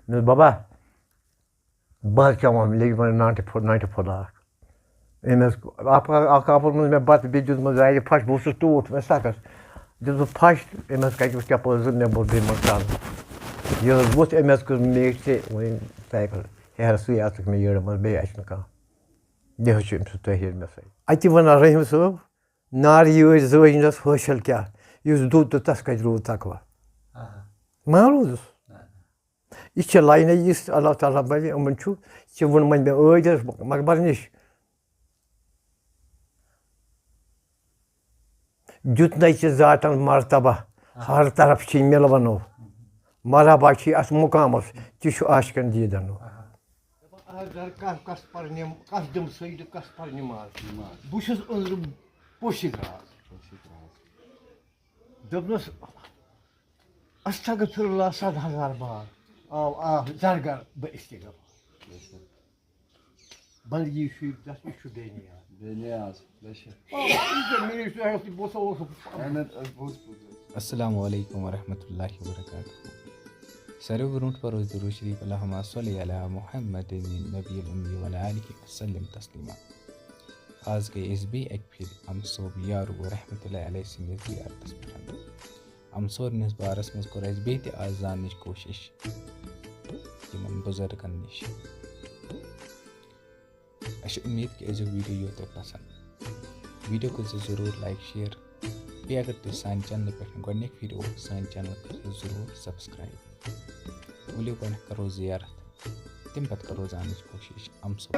مےٚ دوٚپ بابا بہٕ حظ کھٮ۪مہٕ لیٚکہِ وۄنۍ ناٹہِ پھوٚلہ اکھ اکھ آپُر منٛز مےٚ بَتہٕ بیٚیہِ دیُتمُت زَرِ پھش بہٕ اوسُس ٹوٗٹھ مےٚ سَخت دیُت بہٕ پھش أمۍ حظ کَتہِ چَپل زٕ مےٚ بوٚر بیٚیہِ مَکانہٕ یہِ حظ ووٚتھ أمۍ حظ کٔر میٖٹھۍ ژےٚ وۄنۍ سایکَل ہے سُے اَژٕکھ مےٚ یٔڑ منٛز بیٚیہِ اَسہِ نہٕ کانٛہہ یہِ حظ چھُ أمۍ سُنٛد تٲہیٖر مےٚ سۭتۍ اَتہِ وَنان رحیٖم صٲب نارٕ یٲج زٲج نَس حٲصِل کیٛاہ یُس دوٚد تہٕ تَس کَتہِ روٗد تقوا ما روٗدُس یہِ چھِ لاینَے یِژھ اللہ تعالیٰ بَنہِ یِمَن چھُ ژےٚ ووٚنمَے مےٚ ٲدۍ مقبر نِش دیُتنَے ژےٚ ذاتَن مرتبہ ہر طرف چھِی مِلوَنو مرحبا چھِی اَتھ مُقامَس تہِ چھُ عاشقَن دیٖدنو کَس پَرنہِ کَس دِمہٕ سۭتۍ کَس پَرنہِ ماز بہٕ چھُس أنٛدرٕ پوشہِ درٛاس دوٚپنَس استغفراللہ 100,000 بار آو زرگر بہٕ استغفار بندگی چھُ تَتھ یہِ چھُ السلام علیکم ورحمۃ اللہ وبرکاتہ ساروی برونٛٹھ پَرو أسۍ درود شریٖف اللہُمَّ صلی علی محمد نبی الأمی وعلی آلہ وسلم تسلیٖما آز گٔے أسۍ بیٚیہِ اَکہِ پھِرِ اَمہٕ صٲب یارو رحمتہ اللہ علیہ سٕنٛدِس زِیارتَس پٮ۪ٹھ اَمہٕ صٲبنِس بارَس منٛز کوٚر اَسہِ بیٚیہِ تہِ آز زاننٕچ کوٗشِش یِمَن بُزرگَن نِش اَسہِ چھِ اُمید کہِ أزیُک ویٖڈیو یِیو تۄہہِ پَسنٛد ویٖڈیو کٔرۍزیو ضروٗر لایک شِیَر بیٚیہِ اگر تُہۍ سانہِ چَنلہِ پٮ۪ٹھ گۄڈنِکۍ پھِرِ اوس سانہِ چَنَل کٔرۍزیو ضروٗر سبسکرایب ؤلِو گۄڈنٮ۪تھ کَرو زِیارت تَمہِ پَتہٕ کَرو زاننٕچ کوٗشِش اَمہٕ صٲب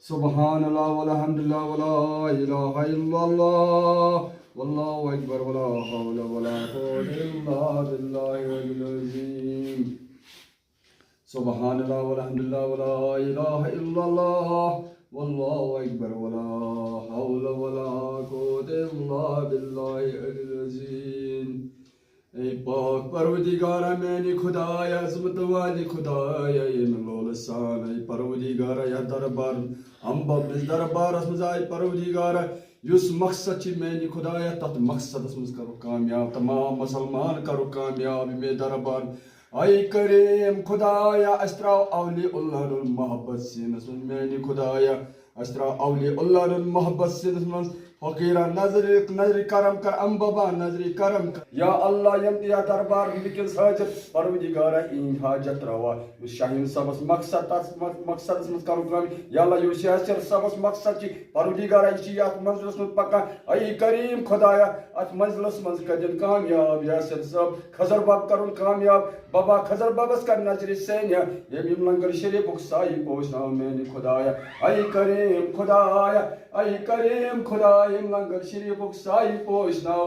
سبحان اللہ والحمد للہ ولا الہ الا اللہ واللہ اکبر ولا حول ولا قوة الا باللہ العلی العظیم سبحان اللہ والحمد للہ ولا الہ الا اللہ واللہ اکبر ولا حول ولا قوة الا باللہ العلی العظیم اے پاک پروردگارہ میانی خدایا عظمت والی خدایا ییٚمہِ لولہٕ سان اے پروردگارہ یتھ دربار امبس دربارس منٛز آے پروردگارہ یُس مقصد چھِ میانہِ خدایا تتھ مقصدس منٛز کرو کامیاب تمام مسلمان کرو کامیاب ییٚمے دربار اے کریم خدایا اَسہِ ترٛاو اولیاء اللہ ہُنٛد محبت سیٖنس منٛز میانہِ خدایا اَسہِ ترٛاو اولیاء اللہ ہُنٛد محبت سیٖنس منٛز فقیرہ نظرِ کرم کر ام بابا نظرِ کرم کر یا اللہ یم تہِ یتھ دربار وٕنکیٚنس حاجت پروردگارہ یِہِنٛدۍ حاجت ترٛاوا یُس شاہیٖن صٲبس مقصد تتھ مقصدس منٛز کرو کٲم یا اللہ یُس یاسر صٲبس مقصد چھِ پروردگارہ یہِ چھِ یتھ منزلس منٛز پکان اے کریم خدایا اتھ منزلس منٛز کٔرِنۍ کامیاب یاسر صٲب خضر بب کرُن کامیاب بابا خضر ببس کر نظرِ سینیا ییٚمۍ یِم لنگر شریفُک سایہِ پوشناو میانہِ خدایا اے کریم خدایا اے کریم خدایا ییٚمۍ لنگر شریفُک سایہِ پوشناو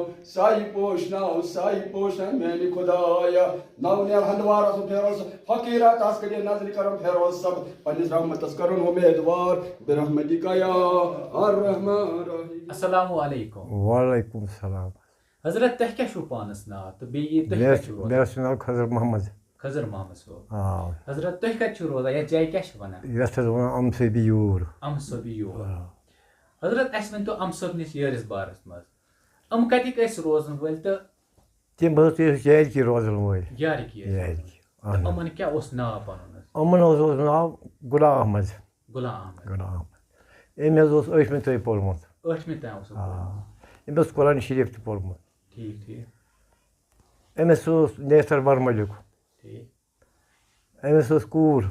میانہِ خدایا نو نیل ہندوارس منٛز پھیروس فقیرہ تس کٔرِنۍ نظرِ کرم پھیروز صٲب پننِس رحمتس کرُن اُمیدوار برحمتِکَ یا الرحمن الرحیم السلام علیکم وعلیکُم السلام حضرت تۄہہِ کیٛاہ چھُو پانس ناو تہٕ بیٚیہِ تُہۍ مےٚ کتہِ چھِو روزان حظ چھُ ناو خضر محمد خضر محمد صٲب آ حضرت تُہۍ کتہِ چھِو روزان یتھ جایہِ کیٛاہ چھِ وَنان یَتھ حظ وَنان اَمہٕ صٲبی یوٗر اَمہٕ صٲبی یور حضرت اَسہِ ؤنۍتو اَمہٕ صٲبنِس یٲرِس بارس منٛز یِم کتِکۍ ٲسۍ روزن وٲلۍ تہٕ تِم حظ ٲسۍ یارِکی روزان وٲلۍ یارِکی یارِکی یِمن کیٛاہ اوس ناو پنُن حظ یِمن حظ اوس ناو غلام احمد غلام احمد غلام احمد أمۍ حظ اوس ٲٹھمہِ تام پوٚرمُت ٲٹھمہِ تام اوسُکھ پوٚرمُت. أمۍ اوس قرآن شریٖف تہِ پوٚرمُت. ٹھیٖک. أمِس اوس نیتھر ورملیُک. ٹھیٖک. أمِس ٲس کوٗر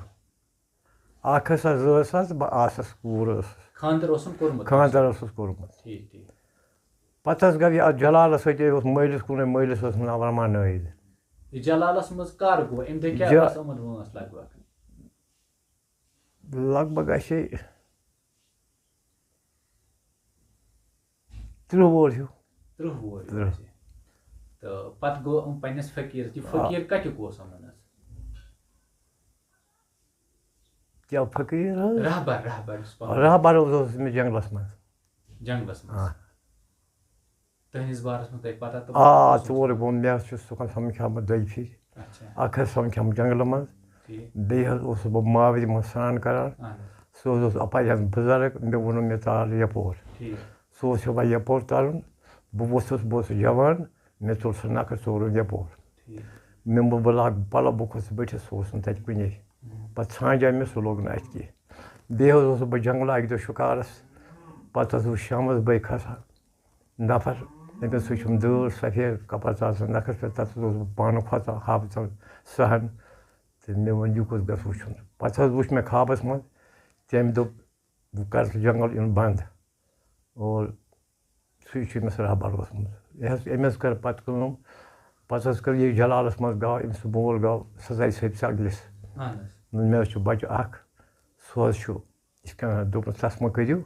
اکھ ٲسس زٕ ٲسس بہٕ آسس کوٗر ٲسٕس. خانٛدر اوسُم کوٚرمُت. خانٛدر اوسُس کوٚرمُت. ٹھیٖک. پتہٕ حظ گوٚو یہِ اَتھ جلالس سۭتۍ اوس مٲلِس کُنُے مٲلِس اوس ناو رحمان نٲیِد. یہِ جلالس منٛز کر گوٚو اَمہِ دۄہ کیٛاہ ٲس یِمن وٲنٛس لگ بگ؟ لگ بگ آسے 30 وُہُر ہیوٗ. 30 وُہُر آسہِ. تہٕ پتہٕ گوٚو یِم پننِس فقیٖرس. یہِ فقیٖر کتیُک اوس یِمن حظ؟ کیٛاہ فقیٖر حظ؟ رہبر اوس أمِس جنگلس منٛز. جنگلس منٛز. تُہنٛدِس بارس منٛز تۄہہِ پتہ؟ ژور گوٚو مےٚ حظ چھُ سُہ سمکھیومُت دۄیہِ پھِرِ. اکھ حظ سمکھیومُت جنگلہٕ منٛز. بیٚیہِ حظ اوسُس بہٕ ماورِ منٛز سران کران. سُہ حظ اوس اپارِ حظ بُزرگ. مےٚ ووٚنُن مےٚ ژال یپور. سُہ اوس یِوان یپور ترُن. بہٕ اوسُس جوان. مےٚ ژوٚل سُہ نکھٕ ژورُن یپور. مےٚ ووٚن بہٕ لاگہٕ پلو بہٕ کھوٚتُس بٔٹھِس. سُہ اوس نہٕ تتہِ کُنے. پتہٕ ژھانٛجاے مےٚ سُہ لوٚگ نہٕ اَتھِ کینٛہہ. بیٚیہِ حظ اوسُس بہٕ جنگلہٕ اکہِ دۄہ شِکارس. پتہٕ حظ اوس شامس بٲے کھسان نفر. أمِس وٕچھُم دٲڑ سفید کپر ژاسان نکھس پٮ۪ٹھ. تتھ حظ اوسُس بہٕ پانہٕ کھۄژان ہاپژن سہن. تہٕ مےٚ ووٚن یہِ کوٚت گژھِ وٕچھُن. پتہٕ حظ وٕچھ مےٚ خوابس منٛز. تٔمۍ دوٚپ بہٕ کرٕ سُہ جنگل یُن بنٛد. اور سُے چھُ أمِس رہبر اوسمُت. أمۍ حظ کٔر پتہٕ کٲم. پتہٕ حظ کٔر یہِ جلالس منٛز گاو أمۍ سُنٛد مول گاو سُہ ژَلہِ سۭتۍ سگلِس. مےٚ حظ چھُ بچہٕ اکھ. سُہ حظ چھُ یِتھ کٔنۍ دوٚپُن تس مہ کٔرِو.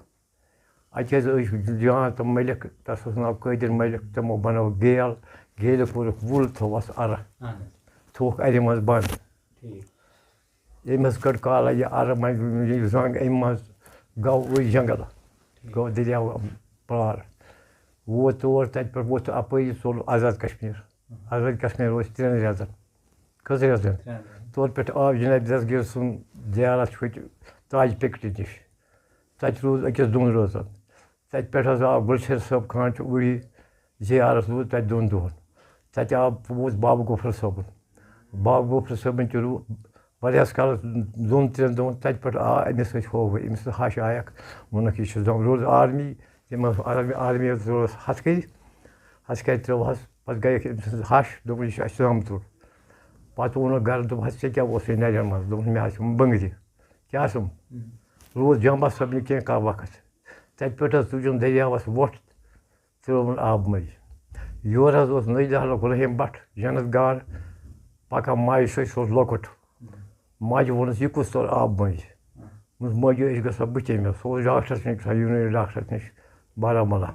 اَتہِ حظ ٲسۍ جان تِم مٔلِک. تس اوس ناو قٲدِر مٔلِک. تِمو بنٲو گیل. گیلہِ کوٚرُکھ وُل تھوٚوہس اَرٕ. تھووُکھ اَرِ منٛز بنٛد. أمۍ حظ کٔڑ کالا یہِ اَرٕ منٛزٕ یہِ زنٛگ اَمہِ منٛز گوٚو أڑۍ جنگل. گوٚو دٔریاو پار. ووت تور تتہِ پٮ۪ٹھ ووٚتھ اپٲری ژوٚل آزاد کشمیٖر. آزاد کشمیٖر روزِ 3 رٮ۪تن. کٔژ رٮ۪تن؟ تور پٮ۪ٹھ آو جناب دستگیٖر سُنٛد زیارت ہوٚتہِ تاج پِکٹہِ نِش. تتہِ روٗد أکِس 2 رٲژن. تتہِ پٮ۪ٹھ حظ آو گُلشیر صٲب خانچہِ اوٗڑی زیارت روٗد تتہِ 2 دۄہن. تتہِ آو ووت بابا غفر صٲبُن. بابا غفر صٲبٕنۍ تہِ روٗد واریاہس کالس 2-3 دۄہن. تتہِ پٮ۪ٹھ آو أمِس سۭتۍ ہووُے. أمِس ہش آیکھ. ووٚنُکھ یہِ چھُ روٗز آرمی. تٔمۍ ٲس آرمی حظ ترٛٲوٕس ہتھ کَرِ ترٛٲوہس. پتہٕ گٔیکھ أمۍ سٕنٛز ہش. دوٚپُن یہِ چھُ اَسہِ زامتُر. پتہٕ ووٚنُکھ گرٕ دوٚپہس ژےٚ کیٛاہ اوسُے نرٮ۪ن منٛز؟ دوٚپُن مےٚ حظ چھُم بٕنٛگرِ. کیٛاہ چھُم؟ روٗد جمبس صٲبنہِ کینٛہہ وقت. تتہِ پٮ۪ٹھ حظ تُجُن دٔریاوس وۄٹھ. ترٛٲوُن آبہٕ مٔنٛزۍ. یورٕ حظ اوس نٔے دہلُک رحیٖم بٹ جنت گار پکان ماجہِ سۭتۍ. سُہ اوس لۄکُٹ. ماجہِ ووٚنُس یہِ کُس ژوٚل آبہٕ مٔنٛزۍ؟ دوٚپمَس ماجہِ أسۍ گژھو بٕتھِ أمِس. سُہ اوس ڈاکٹرس نِش گژھان یوٗنٲنی ڈاکٹرس نِش بارہمولہ.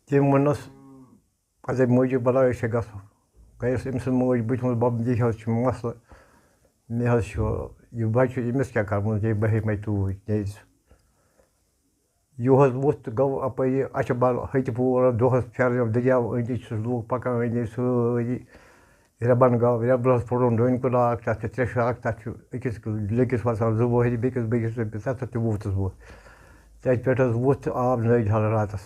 تٔمۍ ووٚننس پتہٕ دَپہِ ماجہِ بلاے أسۍ چھِ گژھو. گٔیَس أمۍ سٕنٛز موج بٕتھِ ووٚنُس بب یہِ حظ چھُ مسلہٕ. مےٚ حظ چھُ یہِ بچہِ أمِس کیٛاہ کرٕ. ہے بہٕ ہیٚمَے توٗرۍ نیرِ ژٕ. یہِ حظ ووٚتھ تہٕ گوٚو اپٲری اچھِ بل ۂتہِ پوٗرٕ دۄہس پھیرنو دٔریاو أنٛدۍ أنٛدۍ چھُس لوٗکھ پکان أنٛدۍ أنٛدۍ سٲری. رٮ۪بن گوٚو رٮ۪برس پھُٹرون ڈوٗنۍ کُلاک. تتھ چھِ 3 شاخ. تتھ چھُ أکِس وسان 2 وُہٕرۍ بیٚکِس تتھ تہِ ووٚتھُس بہٕ. تتہِ پٮ۪ٹھ حظ ووٚتھ تہٕ آو نٔے ڈل راتس.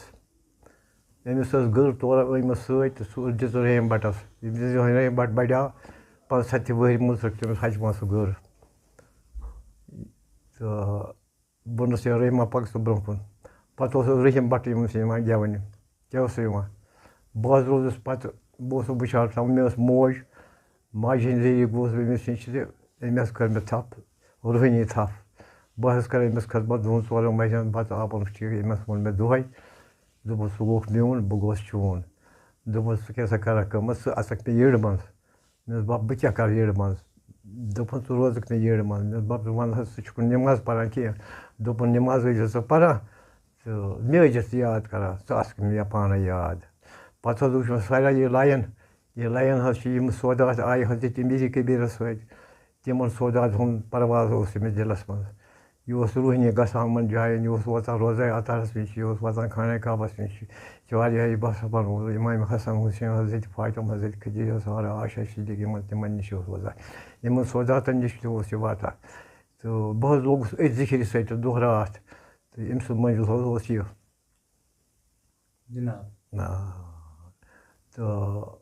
أمِس ٲس گٔر تورٕ أنۍمٕژ سۭتۍ تہٕ سُہ دِژ رحیٖم بٹس. رحیٖم بٹ بڑیو 75 وُہٕرۍ مُژرٕکھ تٔمِس ہچہِ منٛز سُہ گٔر. تہٕ ووٚنُس ہے رحیٖما پَک ژٕ برٛونٛہہ کُن. پتہٕ اوس رحیٖم بٹ یِمن یِوان گٮ۪ونہِ. کیٛاہ اوس سُہ یِوان؟ بہٕ حظ روٗدُس پتہٕ بہٕ اوسُس وٕچھان تِم. مےٚ ٲس موج. ماجہِ ہِنٛدۍ ذٔریعہٕ گوٚوُس بہٕ أمِس نِش تہِ. أمۍ حظ کٔر مےٚ تھپھ روٗحٲنی تھپھ. بہٕ حظ کَرٕ أمِس خدمت 2-4 ؤرین. پتہٕ آو پَنُن ٹھیٖک. أمۍ حظ ووٚن مےٚ دۄہے. دوٚپُس ژٕ گوٚوُکھ میون بہٕ گوس چون. دوٚپُس ژٕ کیٛاہ سا کَرکھ کٲم ژٕ اَژکھ مےٚ یٔڑ منٛز. مےٚ دوٚپ بب بہٕ کیٛاہ کَرٕ یٔڑ منٛز. دوٚپُن ژٕ روزکھ مےٚ یٔڑ منٛز. مےٚ دوٚپ بب ژٕ وَن حظ ژٕ چھُکھ نہٕ نٮ۪ماز پران کینٛہہ. دوٚپُن نٮ۪ماز ٲسۍ زِ ژٕ پران تہٕ مےٚ ٲسۍ زِ ژٕ یاد کران. ژٕ آسکھ مےٚ پانَے یاد. پتہٕ حظ وٕچھ مےٚ سارا یہِ لایَن. یہِ لایَن حظ چھِ یِم سودات آیہِ حظ ییٚتہِ میٖری کبیٖرس سۭتۍ. تِمن سودات ہُنٛد پرواز اوس أمِس دِلس منٛز. یہِ اوس روٗحٲنی گژھان یِمن جاین. یہِ اوس واتان روزے عطارس نِش. یہِ اوس واتان خانہ کعبس نِش. یہِ چھِ واریاہ بس بنومُت. اِمام حسن حُسین حضرت فاطمہ حضرت خدیجہ سارا عایشہ صدیق یِمن تِمن نِش اوس واتان. یِمن سوداتن نِش تہِ اوس یہِ واتان. تہٕ بہٕ حظ لوٚگُس أتھۍ ذِکرِ سۭتۍ دۄہ راتھ. تہٕ أمۍ سُنٛد منزِل حظ اوس یہِ. تہٕ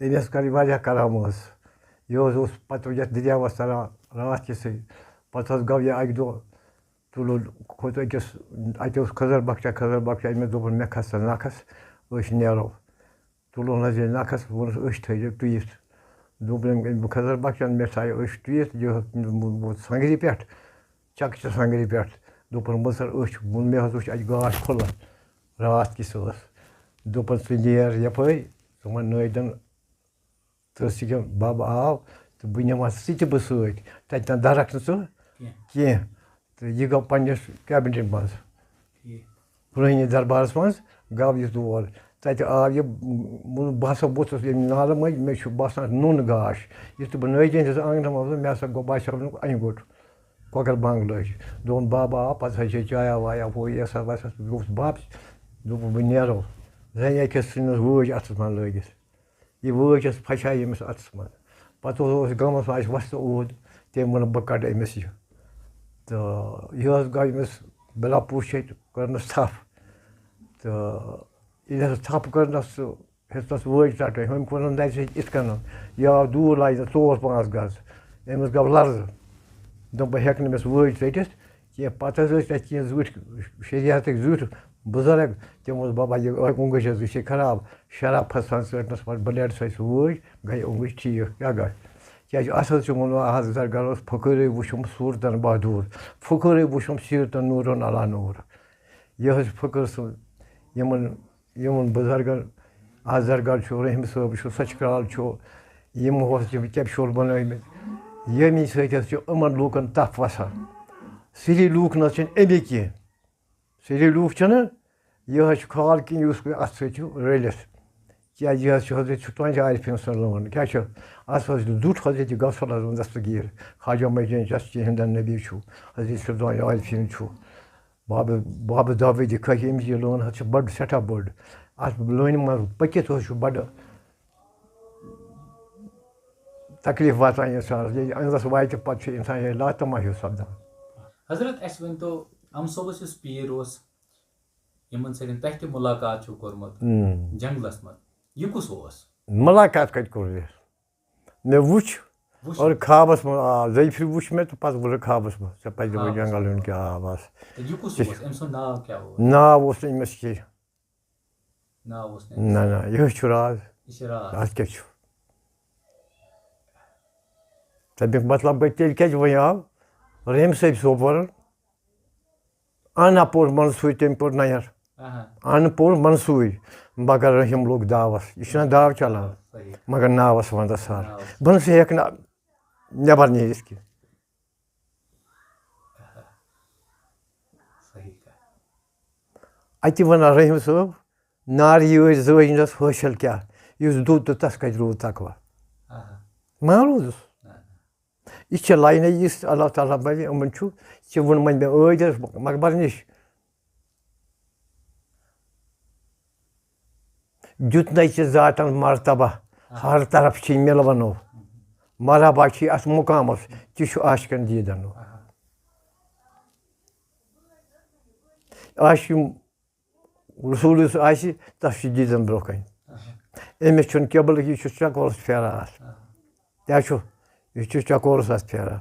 أمِس کَرٕنۍ واریاہ کرام ٲس. یہِ حظ اوس پتہٕ یَتھ دٔریاوس تران راتھ کِسٕے. پتہٕ حظ گوٚو یہِ اَکہِ دۄہ تُلو کھوٚت أکِس اَتہِ اوس کھٔزٕر بۄکچا أمِس دوٚپُن مےٚ کھَس ژٕ نَکھَس أسۍ نیرو تُلون حظ ییٚلہِ نَکھَس ووٚنُس أچھ تھٲیزِ ٹُوِتھ دوٚپُن أمۍ کھٔزٕر بۄکچَن مےٚ تھایہِ أچھ ٹُوِتھ یہِ ووت سَنٛگرِ پٮ۪ٹھ چَکچہِ سَنٛگرِ پٮ۪ٹھ دوٚپُن مٔژر أچھ مےٚ حظ وٕچھ اَتہِ گاش کھُلَن راتھ کِژھ ٲس دوٚپُن ژٕ نیر یَپٲرۍ ژٕ وَن نٲدٮ۪ن تٔرسہِ کہِ بَب آو تہٕ بہٕ نِمہٕ ہا ژٕ تہِ بہٕ سۭتۍ تَتہِ دَرَکھ نہٕ ژٕ کینٛہہ تہٕ یہِ گوٚو پنٛنِس کیبنِٹ منٛز پرٛٲنِس دربارَس منٛز گوٚو یہِ تور تَتہِ آو یہِ بہٕ ہسا ووٚتھُس ییٚمہِ نالہٕ مٔنٛزۍ مےٚ چھُ باسان نوٚن گاش یُتھُے بہٕ نٲدۍ ہِنٛدِس آنٛگنَس منٛز ووتُس مےٚ ہسا گوٚو باسیو نہٕ اَنہِ گوٚٹ کۄکَر بنٛگ لٔج دوٚپُن بَب آو پَتہٕ ہسا چھِ چایا وایا ہُہ یہِ ہسا وَسا بہٕ گوٚژھ واپس دوٚپُن بہٕ نیرو زَنہِ أکِس ژھٕنِس وٲج اَتھَس منٛز لٲگِتھ یہِ وٲج ٲس پھچایے أمِس اَتھَس منٛز پَتہٕ اوس گامَس منٛز اَسہِ وۄستہٕ اوٗد تٔمۍ ووٚن بہٕ کَڑٕ أمِس یہِ تہٕ یہِ حظ گوٚو أمِس بِلا پوٗچھِتھ کٔرنَس تھَپھ تہٕ ییٚلہِ حظ تھَپھ کٔرنَس تہٕ ہیٚژنَس وٲج ژَٹٕنۍ ہُمۍ کوٚرنَس دَپہِ سۭتۍ یِتھ کَنَن یہِ آو دوٗر لاجہِ 4-5 گز أمِس گوٚو لرزٕ دوٚپ بہٕ ہٮ۪کہٕ نہٕ أمِس وٲج ژٔٹِتھ کینٛہہ پَتہٕ حظ ٲسۍ تَتہِ کینٛہہ زیُٹھ شریعتٕکۍ زیُٹھ بُزرگ تِمو اوس بابا یہِ اوٚنٛگٕج حظ یہِ چھے خراب شراب پھَسان ژٔٹنَس پَتہٕ بٕلیڈ سۭتۍ وٲج گٔے اوٚنٛگٕج ٹھیٖک کیٛاہ گژھِ کیٛازِ اَتھ حظ چھُ ووٚنمُت اَز زرگر اوس فخٲرٕے وٕچھُم صوٗرتَن بہادوٗر فخٲرٕے وٕچھُم سیٖرتَن نوٗرَن علا نوٗر یہِ حظ چھُ فخر سُنٛد یِمَن بُزرگَن اَز زرگر چھُ رحیٖم صٲب چھُ سچ کرال چھُ یِمو اوس یِم کیپشوٗل بَنٲومٕتۍ ییٚمہِ سۭتۍ حظ چھُ یِمَن لوٗکَن تَپھ وَسان سری لوٗکھ نہ حظ چھِنہٕ اَمی کینٛہہ سری لوٗکھ چھِنہٕ یہِ حظ چھُ کھال کِنۍ یُس اَتھ سۭتۍ چھُ رٔلِتھ کیٛازِ یہِ حظ چھُ حضرت چھُ تُہنٛدِ عارفیٖن سُنٛد لون کیٛاہ چھُ اَتھ حظ چھُ زیُٹھ حضرت غوث العظم دستگیٖر خواجہ معیٖن چشتی ہِنٛدَن نبی چھُ حضرت چھُ تُہنٛدِ عارفیٖن چھُ بابہٕ داوٗدی کھٔکھ أمِس یہِ لون حظ چھِ بٔڑ سٮ۪ٹھاہ بٔڑ اَتھ لونہِ منٛز پٔکِتھ حظ چھُ بَڑٕ تکلیٖف واتان اِنسانَس ییٚلہِ أنٛدرَس واتہِ پَتہٕ چھُ اِنسان یِہوٚے لاتما ہیوٗ سَپدان حضرت اَسہِ ؤنۍتو اَمہٕ صٲبَس یُس پیٖر اوس یِمن سۭتۍ تۄہہِ تہِ مُلاقات چھُو کوٚرمُت جنٛگلَس منٛز یہِ کُس اوس مُلاقات کَتہِ کوٚر مےٚ مےٚ وٕچھ اور خابَس منٛز آو دۄیہِ پھِرِ وٕچھ مےٚ تہٕ پَتہٕ ووٚنُکھ خابَس منٛز ژےٚ پَزِ وۄنۍ جنٛگل یُن کیٛاہ آو بَس یہِ کُس اوس أمۍ سُنٛد ناو کیٛاہ اوس ناو اوس نہٕ أمِس کینٛہہ ناو اوس نہ نہ یِہوٚے چھُ راز یہِ چھِ راز اَتھ کیٛاہ چھُ تَمیُک مطلب گٔے تیٚلہِ کیٛازِ وۄنۍ آو رحیٖم صٲب سوپورَن اَنا پوٚر منصوٗرۍ تٔمۍ کوٚر نیر اَنہٕ پوٚر منصوٗرۍ مگر رحیٖم لوٚگ داوَس یہِ چھُنہ داو چلان مگر ناوَس وَنٛدَس سَر بہٕ نہٕ سا ہٮ۪کہٕ نہٕ نٮ۪بر نیٖرِتھ کینٛہہ اَتہِ وَنان رحیٖم صٲب نارٕ یٲرۍ زٲجنَس حٲصِل کیٛاہ یُس دوٚد تہٕ تَس کَتہِ روٗد تقوا ما روٗدُس یہِ چھِ لاینَے یِژھ اللہ تعالیٰ بَنہِ یِمَن چھُ یہِ چھِ ووٚنمُت مےٚ عٲدِس مقبر نِش دیُتنَے چھِ ذاتَن مرتبہ ہر طرف چھِ مِلوَنو مرحبا چھِ اَتھ مُقامَس تہِ چھُ عاشقَن دیٖدَنو آسہِ یِم رسوٗل یُس آسہِ تَتھ چھُ دیٖدَن برونٛہہ کَنہِ أمِس چھُنہٕ قبلہٕ یہِ چھُ چکورَس پھیران اَتھ کیٛاہ چھُ یہِ چھُ چکورَس اَتھ پھیران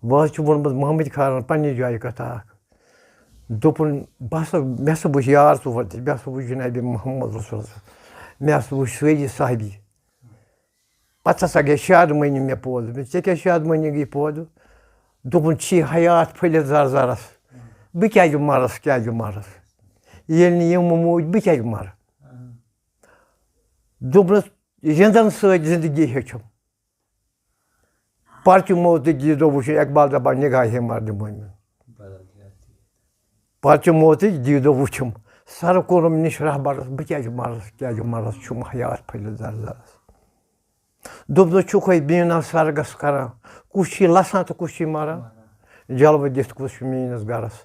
وۄنۍ حظ چھُ ووٚنمُت محمد خانَن پنٛنہِ جایہِ کَتھا اَکھ دوٚپُن بہٕ ہسا مےٚ ہسا وٕچھ یار ژور تہِ مےٚ ہسا وٕچھ جِنابِ محمد رسول مےٚ ہسا وٕچھ سٲری صحابی پَتہٕ ہسا گٔے شادمٲنی مےٚ پٲدٕ ژےٚ کیٛاہ شادمٲنی گٔے پٲدٕ دوٚپُن چھی حیات پھٔلِتھ زَرزَرَس بہٕ کیٛازِ مَرَس کیٛازِ مَرَس ییٚلہِ نہٕ یِمہٕ موٗدۍ بہٕ کیٛازِ مَرٕ دوٚپنَس رِنٛدَن سۭتۍ زِندگی ہیٚچھُم پَرچہِ موتٕکۍ دیٖدو وٕچھُن اقبال دَپان نِگاہے مَردِ مومِن پَرچہِ موتٕکۍ دیٖدو وٕچھُم سَر کوٚرُم نِش رہبَرَس بہٕ کیٛازِ مَرَس کیٛازِ مَرَس چھُم حیات پھٔلِتھ زَرزَرَس دوٚپنَس چھُکھَے بیٖنا سرگَس کَران کُس چھُے لَسان تہٕ کُس چھُے مَران جلوٕ دِتھ کُس چھُ میٛٲنِس گَرَس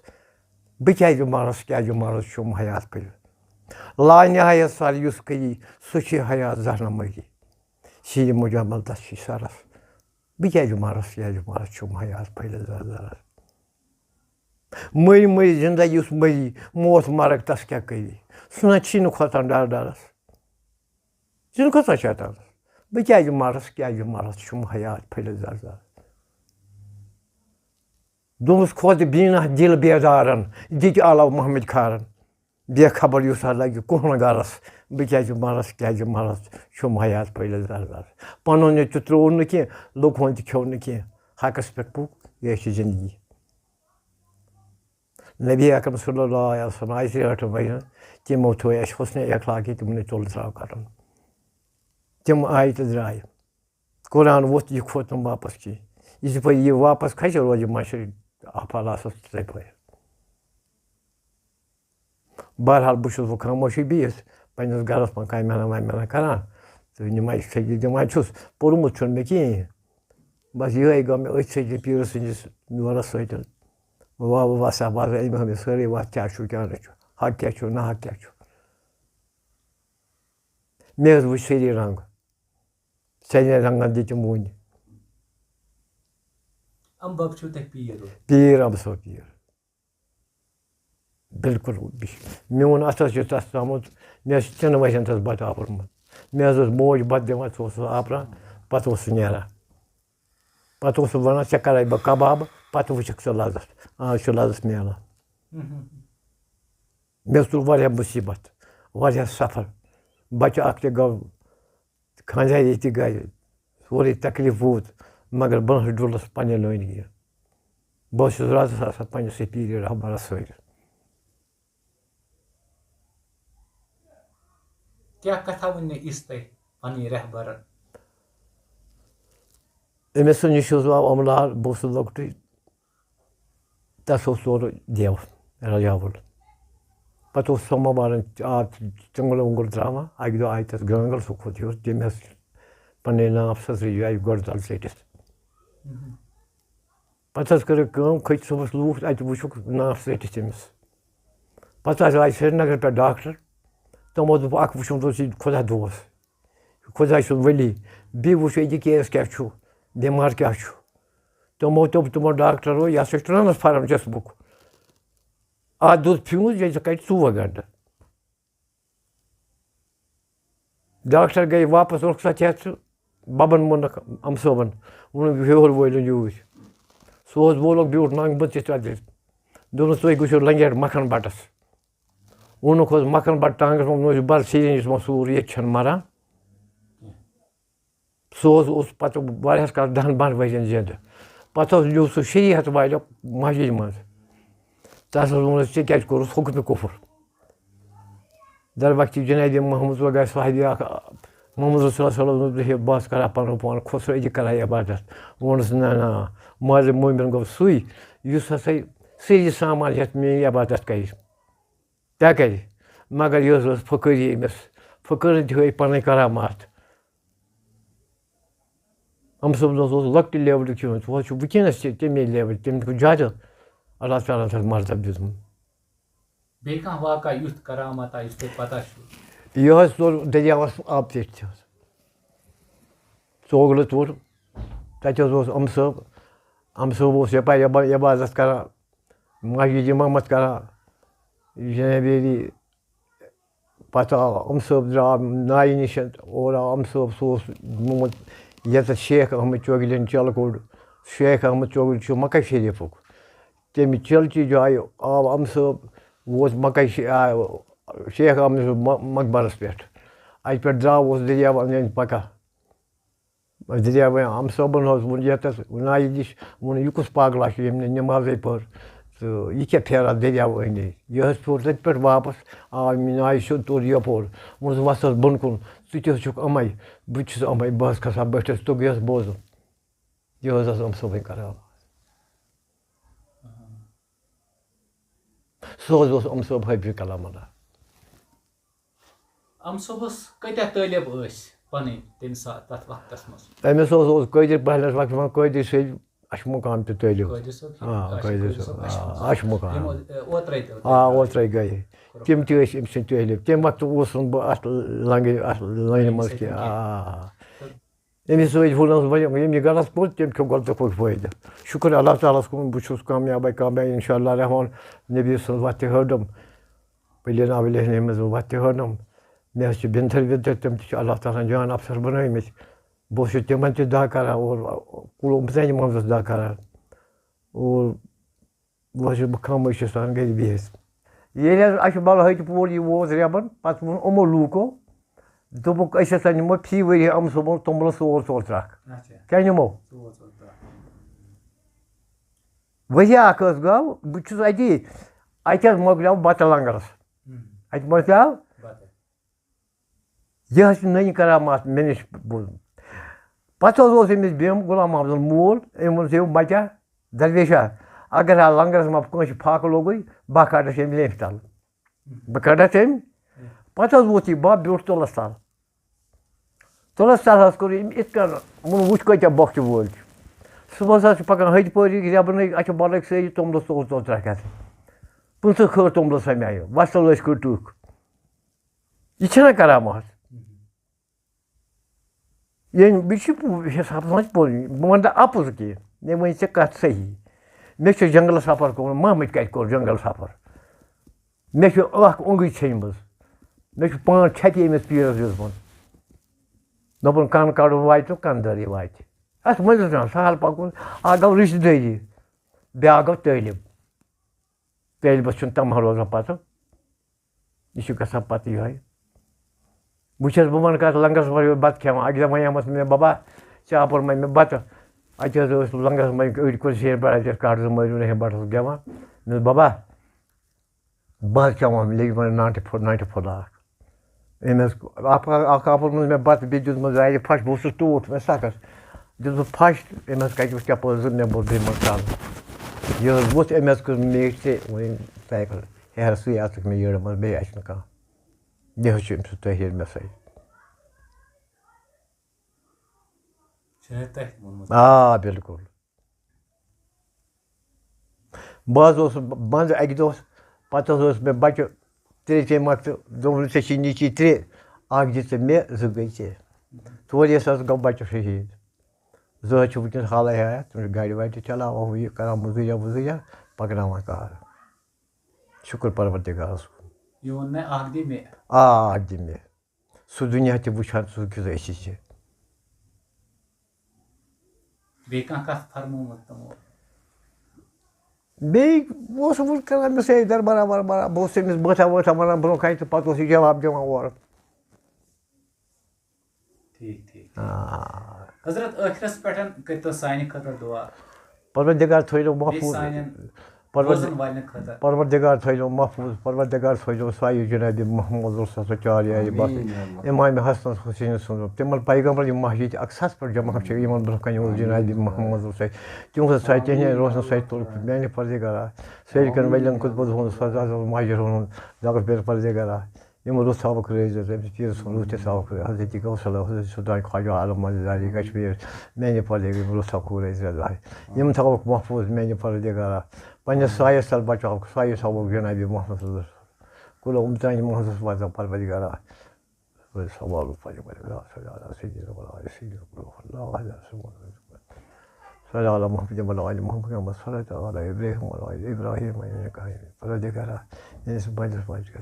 بہٕ کیٛازِ مَرَس کیٛازِ مَرَس چھُم حیات پھٔلِتھ لا نِہایت سَر یُس کٔری سُہ چھِ حیات زہنَمٲری شیٖر مُجَمل تَتھ چھِ سَرَس بہٕ کیٛازِ مَرَس کیٛازِ مَرَس چھُم حیات پھٔلِتھ زَرزَرَس مٔرۍ مٔرۍ زِندَے یُس مٔری موت مَرَگ تَس کیٛاہ کٔری سُہ نہ چھی نہٕ کھۄژان ڈَر ڈَرَس ژٕ نہٕ کھۄژان شیطانَس بہٕ کیٛازِ مَرَس کیٛازِ مَرَس چھُم حیات پھٔلِتھ زَرزَرَس دوٚپمَس کھۄتہٕ بیٖناہ دِل بیدارَن دِتہِ علاوٕ محمد کھارَن بے خبر یُس ہا لَگہِ کُہُن گَرَس بہٕ کیٛازِ مَرَس چھُم حیات پھٔہلِتھ زَردَس پَنُن یہِ تہِ ترٛوو نہٕ کینٛہہ لُکہٕ تہِ کھیوٚو نہٕ کینٛہہ حقَس پٮ۪ٹھ پوٚک یہِ چھِ زندگی نبی اکرم صلی اللہ علیہ وسلم آیہِ 63 ؤرۍیَن تِمو تھٲے اَسہِ حُسنِ اخلاقی تِمنٕے تُل ترٛاو کَرُن تِم آیہِ تہٕ درٛایہِ قرآن ووٚتھ یہِ کھوٚت نہٕ واپَس کینٛہہ یِژِ پھِرِ یہِ واپَس کھسہِ روزِ مَشرِ آفالاسَس تِتھَے پٲٹھۍ بہرحال بہٕ چھُس وۄنۍ خاموشی بِہِتھ پنٛنِس گَرَس منٛز کامہِ وامہِ کَران تہٕ نِماز سٔجدٕ دِوان چھُس پوٚرمُت چھُنہٕ مےٚ کِہیٖنۍ بَس یِہوٚے گوٚو مےٚ أتھۍ سۭتۍ پیٖرٕ سٕنٛدِس نورَس سۭتۍ وَسا أمۍ ہٲو مےٚ سٲرٕے وَتھ کیٛاہ چھُ کیٛاہ نہٕ چھُ حق کیٛاہ چھُ نہ حق کیٛاہ چھُ مےٚ حظ وٕچھ سٲری رنٛگ سارنٕے رنٛگَن دِتِم وُنہِ پیٖر اَمہٕ صٲب پیٖر بِلکُل میون اَتھ حظ چھُ تَتھ آمُت مےٚ حظ چھِ 3 ؤرۍیَن تَتھ بَتہٕ آپُرمُت مےٚ حظ ٲس موج بَتہٕ دِوان سُہ اوس سُہ آپران پَتہٕ اوس سُہ نیران پَتہٕ اوس سُہ وَنان ژےٚ کَرَے بہٕ کَبابہٕ پَتہٕ وٕچھَکھ ژٕ لَذت آز چھُ لَذت میلان مےٚ حظ تُل واریاہ مُصیٖبت واریاہ سفر بَچہِ اَکھ تہِ گوٚو خانٛداری تہِ گٔے سورُے تکلیٖف ووت مگر بہٕ نہٕ ڈُلُس پنٛنہِ لٲنہِ کینٛہہ بہٕ حظ چھُس راتَس آسان پنٛنِسٕے پیٖرِ رحبرَس سۭتۍ أمِس نِش اوس عملال بہٕ اوسُس لۄکٹُے تَس اوس سورُے دیو رجاوُل پَتہٕ اوس سوموارَن آب تِنٛگُل وِنٛگُل ترٛاوان اَکہِ دۄہ آیہِ تَتھ گانٛگَل سُہ کھوٚت ہیوٚر تٔمۍ حظ پَنٕنۍ ناو سٕژرِ جایہِ گۄڈٕ تَل ژٔٹِتھ پَتہٕ حظ کٔرٕکھ کٲم کھٔتۍ صُبحَس لوٗکھ اَتہِ وٕچھُکھ ناو ژٔٹِتھ تٔمِس پَتہٕ حظ آے سرینگرٕ پٮ۪ٹھ ڈاکٹر تِمو دوٚپ اَکھ وٕچھُم دوٚپُس یہِ خۄدا دوس خۄدا سُنٛد ؤلی بیٚیہِ وٕچھو یہِ کیس کیٛاہ چھُ بٮ۪مار کیٛاہ چھُ تِمو دوٚپ تِمو ڈاکٹرو یہِ ہسا چھُ ٹرٛانَسفارَم چِسمُک اَتھ دوٚد فیوٗز یہِ کَڑِ 4 گنٹہٕ ڈاکٹر گٔے واپَس رۄخصت ہٮ۪تھ تہٕ بَبَن ووٚنُکھ اَمہٕ صٲبَن ووٚنُکھ ہیوٚر وٲلِو یوٗرۍ سُہ اوس بولُکھ بیوٗٹھ ننٛگہٕ بٔژھِتھ تَتہِ دوٚپنَس تُہۍ گٔژھِو لنٛگیٹ مکھن بَٹَس ووٚنُکھ حظ مکھن بَٹ ٹانٛگَس منٛز ووٚنُس بَل سِرینٛجَس منٛز سوٗر ییٚتہِ چھَنہٕ مَران سُہ اوس پَتہٕ واریاہَس کالَس 10-12 ؤرۍیَن زِندٕ پَتہٕ حظ لیوٗ سُہ شریعت والیو مسجِدِ منٛز تَس حظ ووٚنُس ژےٚ کیٛازِ کوٚرُتھ حُکمہِ کُفُر دَروقتہِ جِنابِ محمد وغیرہ صاحبہِ اَکھ محمد رسول اللہ صلی اللہ علیہ وسلم دوٚپ بہٕ حظ کَرٕ ہا پَنُن پان خۄسرو أتی کَرٕ ہا عبادت ووٚنُس نہ مالہِ مومِن گوٚو سُے یُس ہسا سٲری سامان ہٮ۪تھ میٛٲنۍ عبادت کَرِ کیٛاہ کَرِ مگر یہِ حظ ٲس فقٲری أمِس فقٲرَن تہِ ہٲے پَنٕنۍ کرامات اَمہٕ صٲبنَس اوس لۄکٹہِ لیولہِ کھیوٚمُت سُہ حظ چھُ وٕنکٮ۪نَس تہِ تَمے لیولہِ تٔمۍ چھُ زیادٕ اللہ تعالیٰ ہَن تَتھ مرتب دیُتمُت یہِ حظ توٚر دٔریاوَس آبہٕ پیٚٹھۍ حظ ژوگلہٕ توٚر تَتہِ حظ اوس اَمہٕ صٲب اوس یَپارِ عبادت کَران مسجِد اِمامت کَران جنابی پَتہٕ آو اَمہٕ صٲب درٛاو نایہِ نِش اورٕ آو اَمہٕ صٲب سُہ اوس نِمُت ییٚتَتھ شیخ احمد چوگلٮ۪ن چَلہٕ کوٚڑ شیخ احمد چوگل چھُ مکہ شریٖفُک تَمہِ چَلچہِ جایہِ آو اَمہٕ صٲب ووت مکہ شیخ احمد مقبرَس پٮ۪ٹھ اَتہِ پٮ۪ٹھ درٛاو اوس دٔریاو أنٛدۍ أنٛدۍ پَکان دٔریاو اَمہٕ صٲبَن حظ ووٚن ییٚتَس نایہِ نِش ووٚن یہِ کُس پاگلا چھُ ییٚمۍ نہٕ نٮ۪مازَے پٔر تہٕ یہِ کیٛاہ پھیران دٔریاو أنٛدۍ أنٛدۍ یہِ حظ پھیوٗر تَتہِ پٮ۪ٹھ واپَس آو نایہِ سیوٚد توٚر یَپور ووٚنُس وَس حظ بۄن کُن ژٕ تہِ حظ چھُکھ اَمَے بہٕ تہِ چھُس اَمَے بہٕ حظ کھسہٕ ہا بٔٹھِس توٚگُے حظ بوزُن یہِ حظ ٲس اَمہٕ صٲبٕنۍ کرامات سُہ حظ اوس اَمہٕ صٲب حٲفظ کلام اللہ أمِس حظ اوس قٲدِر پہلِس وقتَس منٛز قٲدِر صٲب اَشمُقام تہِ تعلیٖم قٲدِر صٲب اَشمُقام اوترَے گٔیے تِم تہِ ٲسۍ أمۍ سٕنٛدۍ تعلیٖم تَمہِ وقتہٕ اوسُس نہٕ بہٕ اَتھ لٲنہِ منٛز کینٛہہ أمِس سۭتۍ ووٚنُس وۄنۍ ییٚمۍ یہِ غلط کوٚر تٔمۍ کھیوٚو گۄڈٕنیُک فٲیدٕ شُکُر اللہ تعالیٰ ہَس کُن بہٕ چھُس کامیابٕے اِنشاء اللہ رحمان نبی سٕنٛز وَتھ تہِ ہٲرڈٕم پٔلین اَولین منٛز وَتھ تہِ ہٲرڈٕم مےٚ حظ چھِ بِنتھٕر وِنتھٕر تِم تہِ چھِ اللہ تعالیٰ ہَن جان اَفسر بَنٲومٕتۍ بہٕ اوسُس تِمَن تہِ دَعا کَران اور قُلوٗب مُطمئن منٛز اوسُس دَعا کَران اور وۄنۍ چھُس بہٕ خاموشی سان گرِ بِہِتھ ییٚلہِ حظ اَسہِ بَلہٕ پوٗر یہِ ووت رٮ۪بَن پَتہٕ ووٚن یِمو لوٗکو دوٚپُکھ أسۍ ہسا نِمو فی ؤریہِ أمۍ صٲبُن توٚملہٕ 4 ترٛکھ کیٛاہ نِمو ؤریہِ اَکھ حظ گوٚو بہٕ چھُس اَتی اَتہِ حظ مۄکلیو بَتہٕ لنٛگرَس اَتہِ مۄکلیو یہِ حظ چھِ نٔنۍ کرامات مےٚ نِش بوٗزمُت پَتہٕ حظ اوس أمِس بیٚم غلام محمدُن مول أمۍ ووٚن زیو بَچا درویشا اگر ہا لنٛگرَس منٛز کٲنٛسہِ پھاکہٕ لوٚگُے بہٕ کھالَس أمۍ لیٚمبۍ تَل بہٕ کَڑَس أمۍ پَتہٕ حظ ووت یہِ بَب بیوٗٹھ تُلَس تَل تُلَس تَل حظ کوٚر أمۍ یِتھ کٔنۍ ووٚن وٕچھ کۭتیاہ بۄکچہِ وٲلۍ چھِ صُبحس حظ چھِ پَکان ۂتۍ پٲرِکۍ رٮ۪بنٕکۍ اَتھ چھِ بَلٕکۍ سٲری توٚملَس 4 ترٛکھ ہٮ۪تھ 15 خٲر توٚملہٕ سَمیٛایہِ وَسَل ٲسۍ کٔٹُکھ یہِ چھِنہ کرامات یہِ چھِ حِساب منٛز پوٚز بہٕ وَنہٕ تہٕ اَپُز کینٛہہ مےٚ وۄنۍ ژےٚ کَتھ صحیح مےٚ چھُ جنٛگلہٕ سفر کوٚرمُت محمٕدۍ کَتہِ کوٚر جنٛگل سفر مےٚ چھُ اَکھ اوٚنٛگٕج ژھیٚنمٕژ مےٚ چھُ 5 چھَتہِ أمِس پیٖرَس دِژمُت دوٚپُن کَن کَڑُن واتہِ تہٕ کَنہٕ دٲری واتہِ اَتھ منٛز چھُنہ سہل پَکُن اَکھ گوٚو رِشتہٕ دٲری بیٛاکھ گوٚو تعلیٖم تعلیٖمَس چھُنہٕ تَمام روزان پَتہٕ یہِ چھُ گژھان پَتہٕ یِہوٚے وٕچھ حظ بہٕ وَنہٕ کَتھ لنٛگرَس منٛز بَتہٕ کھٮ۪وان اَکہِ دۄہ وَنیٛامَس مےٚ بَبا ژےٚ اَپور مےٚ بَتہٕ اَتہِ حظ ٲسۍ لنٛگرَس منٛز أڑۍ کُرسی بَڑا کَٹھ زٕ مٲرِو نہٕ بَٹھَس گٮ۪وان مےٚ دوٚپ بَبا بہٕ حظ کھٮ۪وان لیٚجہِ منٛز ناٹہِ پھوٚلہ اَکھ اَکھ آپُر منٛز مےٚ بَتہٕ بیٚیہِ دیُتمُت زارِ پھَش بہٕ اوسُس ٹوٗٹھ مےٚ سَخت دیُتمُت پھَش أمۍ حظ کَتہِ چَپل زٕ مےٚ بوٚر بیٚیہِ منٛز ژَل یہِ حظ ووٚتھ أمۍ حظ کٔر میٖٹۍ تہِ وۄنۍ سایکَل ہے سُے اَژٕکھ مےٚ یٔڑ منٛز بیٚیہِ اَسہِ نہٕ کانٛہہ یہِ حظ چھُ أمۍ سُنٛد تٲہیٖر مےٚ سۭتۍ آ بِلکُل بہٕ حظ اوسُس بنٛد اَکہِ دۄہ پَتہٕ حظ اوس مےٚ بَچہِ 3 چیٚمَکھ تہٕ دوٚپُن ژےٚ چھی نِچی 3 اَکھ دِ ژٕ مےٚ 2 گٔے ژےٚ ژوٗرِس حظ گوٚو بَچہِ شہیٖد 2 حظ چھِ وٕنۍکٮ۪نَس حالٕے حیات تِم چھِ گاڑِ واڑِ تہِ چلاوان ہُہ یہِ کَران مٔزوٗریا ؤزوٗریا پَکناوان کار شُکُر پَروَردِگارَس کُن اَکھ دِ مےٚ سُہ دُنیا تہِ وٕچھان سُہ کیُتھ أسی چھِ بیٚیہِ اوسُس بہٕ کَران أمِس سۭتۍ برابر بہٕ اوسُس أمِس بٲتھا وٲتھا وَنان برونٛہہ کَنہِ تہٕ پَتہٕ اوس یہِ جواب دِوان اورٕ پَروَردِگار تھٲینو محفوٗظ پَروَردِگار تھٲینو محفوٗظ پَروَردِگار تھٲینو سایہِ جِنابِ محمد رسول چار یارِ بَس اِمامِ حسن حُسین سُنٛد تِمن پیغمبر یِم مسجِد اقصاہَس پٮ۪ٹھ جمع چھِ یِمن برونٛہہ کَنہِ اوس جِنابِ محمد رسول تِہُنٛد سایہِ تِہنٛدِ روشنہٕ سۭتۍ تُلُکھ میانہِ پَروَردِگارا سٲری کَن ؤلٮ۪ن خُدبُد ہُنٛد ماجِد ہُنٛد دَگَس پٮ۪ٹھ پَروَردِگارا یِم روٗد تھاوُکھ رٲزۍ أمِس پیٖرٕ سُنٛد روٗد تہِ تھاوُکھ حضرتِ غوث حضرت سُلطان خواجہ عالم مَنظاری کشمیٖر میانہِ پَروَردِگار یِم روٗد تھاوُکھ رٲزۍ یِم تھاوُکھ محفوٗظ میانہِ پَروَردِگارا پنٛنِس سایَس تَل بَچاوُکھ سایہِ تھاوُکھ جِنابِ محمد کُلو اُمتانہِ محمد واتان پَروَردِگارا صلی اللہ محمد محمد صلی اللہ ابراہیم پَروَردِگارا میٲنِس بَچَس واجہِ